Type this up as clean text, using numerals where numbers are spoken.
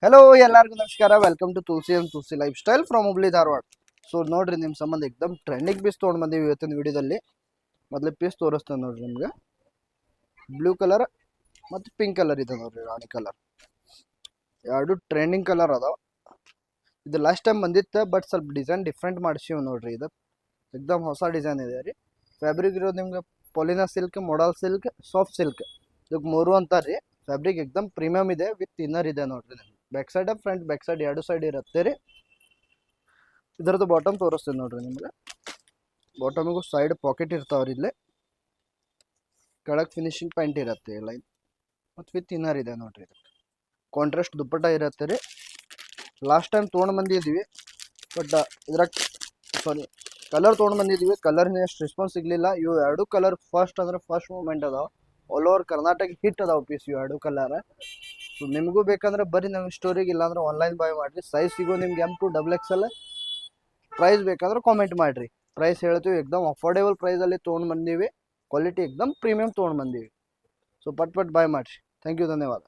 Hello ಎಲ್ಲರಿಗೂ ನಮಸ್ಕಾರ. Welcome to Tulasi and Tulasi lifestyle from Hubli Dharwad. So ನೋಡ್ರಿ, ನಿಮ್ಮ ಸಂಬಂಧ ಎಕ್ದಮ್ ಟ್ರೆಂಡಿಂಗ್ ಪೀಸ್ ತೊಗೊಂಡು ಬಂದೀವಿ ಇವತ್ತಿನ ವಿಡಿಯೋದಲ್ಲಿ. ಮೊದಲೇ ಪೀಸ್ ತೋರಿಸ್ತೇನೆ ನೋಡ್ರಿ ನಿಮ್ಗೆ. ಬ್ಲೂ ಕಲರ್ ಮತ್ತು ಪಿಂಕ್ ಕಲರ್ ಇದೆ ನೋಡ್ರಿ, ರಾಣಿ ಕಲರ್. ಎರಡು ಟ್ರೆಂಡಿಂಗ್ ಕಲರ್ ಅದಾವ. ಇದು ಲಾಸ್ಟ್ ಟೈಮ್ ಬಂದಿತ್ತು, ಬಟ್ ಸ್ವಲ್ಪ ಡಿಸೈನ್ ಡಿಫ್ರೆಂಟ್ ಮಾಡಿಸಿವ್ ನೋಡ್ರಿ. ಇದು ಎಕ್ದಮ್ ಹೊಸ ಡಿಸೈನ್ ಇದೆ ರೀ. ಫ್ಯಾಬ್ರಿಕ್ ಇರೋದು ನಿಮ್ಗೆ ಪೊಲಿನಾ silk, modal silk, soft silk, ಇದಕ್ಕೆ ಮೂರು ಅಂತಾರೆ ರೀ. ಫ್ಯಾಬ್ರಿಕ್ ಎಕ್ದಮ್ ಪ್ರೀಮಿಯಮ್ ಇದೆ, ವಿತ್ ಇನ್ನರ್ ಇದೆ ನೋಡ್ರಿ. Back side front back side ಎರಡು ಸೈಡ್ ಇರುತ್ತೆ ರೀ. ಇದರದ್ದು ಬಾಟಮ್ ತೋರಿಸ್ತೇನೆ ನೋಡ್ರಿ ನಿಮ್ಗೆ. ಬಾಟಮಿಗೂ ಸೈಡ್ ಪಾಕೆಟ್ ಇರ್ತಾವ್ರಿ. ಇಲ್ಲೇ ಕೆಳಗೆ ಫಿನಿಶಿಂಗ್ ಪ್ಯಾಂಟ್ ಇರುತ್ತೆ ಲೈನ್, ಮತ್ತು ವಿತ್ ಇನ್ನರ್ ಇದೆ ನೋಡ್ರಿ. ಇದಕ್ಕೆ ಕಾಂಟ್ರಾಸ್ಟ್ ದುಪ್ಪಟ್ಟ ಇರುತ್ತೆ ರೀ. ಲಾಸ್ಟ್ ಟೈಮ್ ತೊಗೊಂಡು ಬಂದಿದ್ವಿ, ಬಟ್ ಇದ್ರಾಗ ಕಲರ್ ತೊಗೊಂಡು ಬಂದಿದ್ವಿ. ಕಲರ್ನ ಎಷ್ಟು ರೆಸ್ಪಾನ್ಸ್ ಸಿಗಲಿಲ್ಲ. ಇವು ಎರಡು ಕಲರ್ ಫಸ್ಟ್ ಅಂದ್ರೆ ಫಸ್ಟ್ ಮೂಮೆಂಟ್ ಅದಾವ. ಆಲ್ ಓವರ್ ಕರ್ನಾಟಕ ಹಿಟ್ ಅದಾವ ಪೀಸ್ ಇವು ಎರಡು ಕಲರ್. ಸೊ ನಿಮಗೂ ಬೇಕಂದ್ರೆ ಬರ್ರಿ ನಮ್ಮ ಸ್ಟೋರಿಗೆ, ಇಲ್ಲಾಂದ್ರೆ ಆನ್ಲೈನ್ ಬೈ ಮಾಡಿರಿ. ಸೈಜ್ ಸಿಗೋ ನಿಮ್ಗೆ M2XXL. ಪ್ರೈಸ್ ಬೇಕಾದ್ರೆ ಕಾಮೆಂಟ್ ಮಾಡಿರಿ, ಪ್ರೈಸ್ ಹೇಳ್ತೀವಿ. ಎಕ್ದಮ್ ಅಫೋರ್ಡೆಬಲ್ ಪ್ರೈಸಲ್ಲಿ ತೊಗೊಂಡು ಬಂದೀವಿ. ಕ್ವಾಲಿಟಿ ಎಕ್ದಮ್ ಪ್ರೀಮಿಯಮ್ ತೊಗೊಂಡು ಬಂದೀವಿ. ಸೊ ಪಟ್ ಬೈ ಮಾಡಿರಿ. ಥ್ಯಾಂಕ್ ಯು, ಧನ್ಯವಾದ.